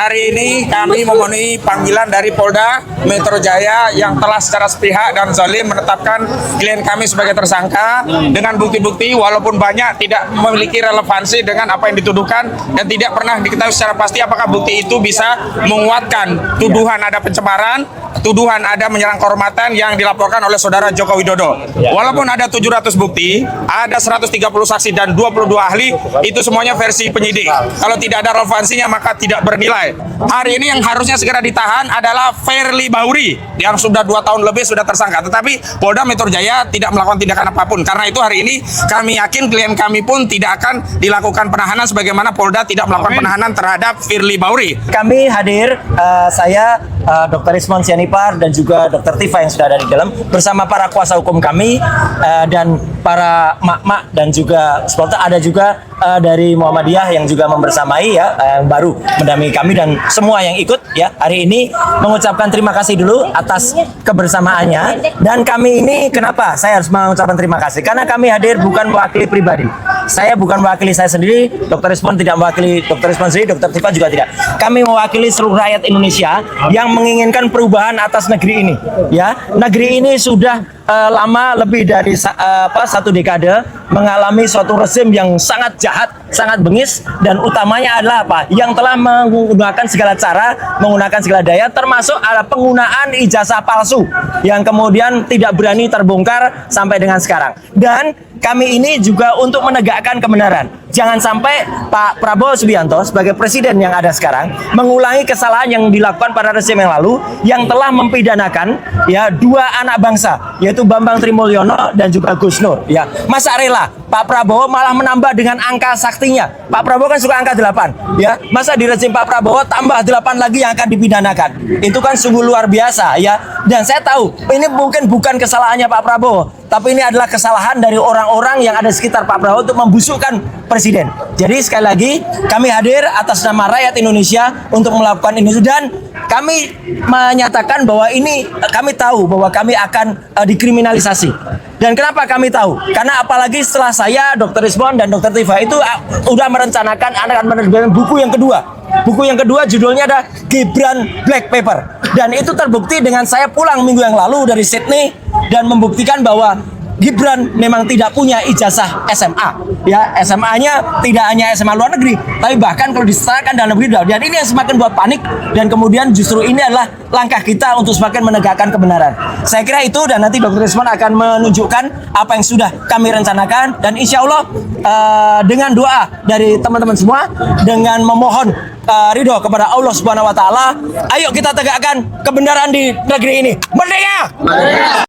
hari ini kami memenuhi panggilan dari Polda Metro Jaya yang telah secara sepihak dan zalim menetapkan klien kami sebagai tersangka dengan bukti-bukti walaupun banyak tidak memiliki relevansi dengan apa yang dituduhkan dan tidak pernah diketahui secara pasti apakah bukti itu bisa menguatkan tuduhan ada pencemaran, tuduhan ada menyerang kehormatan yang dilaporkan oleh saudara Joko Widodo. Walaupun ada 700 bukti, ada 130 saksi dan 22 ahli, itu semuanya versi penyidik. Kalau tidak ada relevansinya maka tidak bernilai. Hari ini yang harusnya segera ditahan adalah Firly Bahuri yang sudah 2 tahun lebih sudah tersangka. Tetapi Polda Metro Jaya tidak melakukan tindakan apapun. Karena itu hari ini kami yakin klien kami pun tidak akan dilakukan penahanan sebagaimana Polda tidak melakukan penahanan terhadap Firly Bahuri. Kami hadir, saya Dr. Isman Sianipar dan juga Dr. Tifa yang sudah ada di dalam bersama para kuasa hukum kami dan para mak-mak dan juga supporter, ada juga dari Muhammadiyah yang juga membersamai ya, yang baru mendampingi kami dan semua yang ikut ya hari ini mengucapkan terima kasih dulu atas kebersamaannya. Dan kami ini kenapa saya harus mengucapkan terima kasih? Karena kami hadir bukan mewakili pribadi. Saya bukan mewakili saya sendiri, Dr. Isman tidak mewakili Dr. Isman sendiri, Dr. Tifa juga tidak. Kami mewakili seluruh rakyat Indonesia yang menginginkan perubahan atas negeri ini. Ya, negeri ini sudah lama lebih dari satu dekade mengalami suatu rezim yang sangat jahat, sangat bengis, dan utamanya adalah apa? Yang telah menggunakan segala cara, menggunakan segala daya, termasuk ada penggunaan ijazah palsu yang kemudian tidak berani terbongkar sampai dengan sekarang. Dan kami ini juga untuk menegakkan kebenaran. Jangan sampai Pak Prabowo Subianto sebagai presiden yang ada sekarang mengulangi kesalahan yang dilakukan pada rezim yang lalu yang telah mempidanakan ya 2 anak bangsa yaitu Bambang Trimulyono dan juga Gus Nur ya. Masa rela Pak Prabowo malah menambah dengan angka saktinya. Pak Prabowo kan suka angka 8 ya. Masa di rezim Pak Prabowo tambah 8 lagi yang akan dipidanakan. Itu kan sungguh luar biasa ya. Dan saya tahu ini mungkin bukan kesalahannya Pak Prabowo, tapi ini adalah kesalahan dari orang-orang yang ada di sekitar Pak Prabowo untuk membusukkan presiden. Jadi sekali lagi kami hadir atas nama rakyat Indonesia untuk melakukan ini dan kami menyatakan bahwa ini kami tahu bahwa kami akan dikriminalisasi. Dan kenapa kami tahu? Karena apalagi setelah saya, Dr. Isman dan Dr. Tifa itu udah merencanakan akan menerbitkan buku yang kedua. Buku yang kedua judulnya ada Gibran Black Paper. Dan itu terbukti dengan saya pulang minggu yang lalu dari Sydney dan membuktikan bahwa Gibran memang tidak punya ijazah SMA. Ya, SMA-nya tidak hanya SMA luar negeri, tapi bahkan kalau diserahkan dalam negeri. Dan ini yang semakin buat panik dan kemudian justru ini adalah langkah kita untuk semakin menegakkan kebenaran. Saya kira itu dan nanti Dr. Isman akan menunjukkan apa yang sudah kami rencanakan dan insya Allah dengan doa dari teman-teman semua dengan memohon ridho kepada Allah Subhanahu wa taala, ayo kita tegakkan kebenaran di negeri ini. Merdeka! Merdeka!